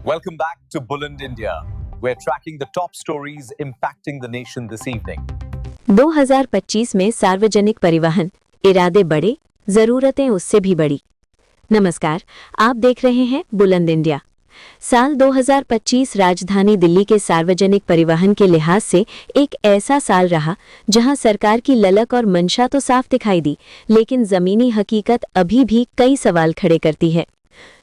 Welcome back to Bullind India. We're tracking the top stories impacting the nation this evening. 2025 में सार्वजनिक परिवहन, इरादे बड़े, जरूरतें उससे भी बड़ी। नमस्कार, आप देख रहे हैं बुलंद इंडिया। साल 2025 राजधानी दिल्ली के सार्वजनिक परिवहन के लिहाज से एक ऐसा साल रहा जहां सरकार की ललक और मंशा तो साफ दिखाई दी, लेकिन जमीनी हकीकत अभी भी कई सवाल खड़े करती है।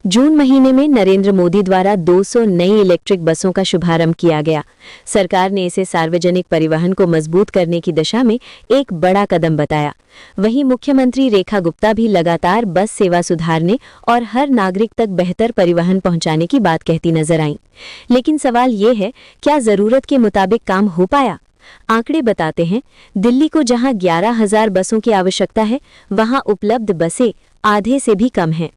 जून महीने में नरेंद्र मोदी द्वारा 200 नई इलेक्ट्रिक बसों का शुभारंभ किया गया। सरकार ने इसे सार्वजनिक परिवहन को मजबूत करने की दिशा में एक बड़ा कदम बताया। वहीं मुख्यमंत्री रेखा गुप्ता भी लगातार बस सेवा सुधारने और हर नागरिक तक बेहतर परिवहन पहुंचाने की बात कहती नजर आईं। लेकिन सवाल ये है, क्या जरूरत के मुताबिक काम हो पाया? आंकड़े बताते हैं, दिल्ली को जहां 11,000 बसों की आवश्यकता है, वहां उपलब्ध बसें आधे से भी कम हैं।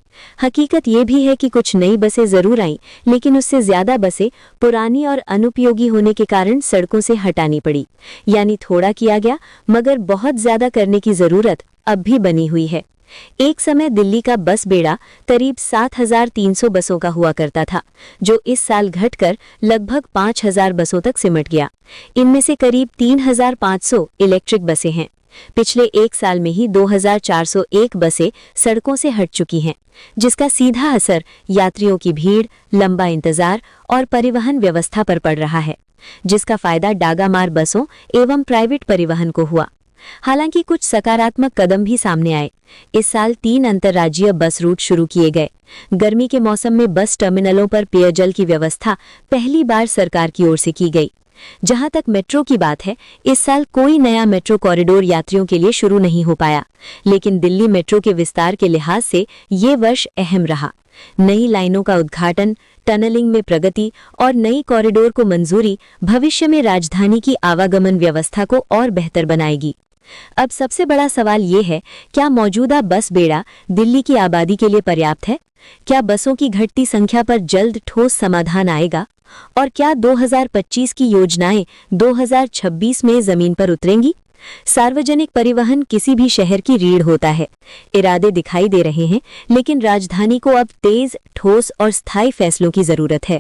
हकीकत ये भी है कि कुछ नई बसें जरूर आईं, लेकिन उससे ज्यादा बसें पुरानी और अनुपयोगी होने के कारण सड़कों से हटानी पड़ी। यानी थोड़ा किया गया, मगर बहुत ज्यादा करने की जरूरत अब भी बनी हुई है। एक समय दिल्ली का बस बेड़ा करीब 7,300 बसों का हुआ करता था, जो इस साल घटकर लगभग 5,000 बसों तक सिमट गया। इनमें से करीब 3,500 इलेक्ट्रिक बसें हैं। पिछले एक साल में ही 2,401 बसें सड़कों से हट चुकी हैं, जिसका सीधा असर यात्रियों की भीड़, लंबा इंतजार और परिवहन व्यवस्था पर पड़ रहा है, जिसका फायदा डागामार बसों एवं प्राइवेट परिवहन को हुआ। हालांकि कुछ सकारात्मक कदम भी सामने आए। इस साल 3 अंतर्राज्यीय बस रूट शुरू किए गए। गर्मी के मौसम में बस टर्मिनलों पर पेयजल की व्यवस्था पहली बार सरकार की ओर से की गई। जहां तक मेट्रो की बात है, इस साल कोई नया मेट्रो कॉरिडोर यात्रियों के लिए शुरू नहीं हो पाया, लेकिन दिल्ली मेट्रो के विस्तार के लिहाज से ये वर्ष अहम रहा। नई लाइनों का उद्घाटन, टनलिंग में प्रगति और नई कॉरिडोर को मंजूरी भविष्य में राजधानी की आवागमन व्यवस्था को और बेहतर बनाएगी। अब सबसे बड़ा सवाल ये है, क्या मौजूदा बस बेड़ा दिल्ली की आबादी के लिए पर्याप्त है? क्या बसों की घटती संख्या पर जल्द ठोस समाधान आएगा? और क्या 2025 की योजनाएं 2026 में जमीन पर उतरेंगी? सार्वजनिक परिवहन किसी भी शहर की रीढ़ होता है। इरादे दिखाई दे रहे हैं, लेकिन राजधानी को अब तेज, ठोस और स्थायी फैसलों की जरूरत है।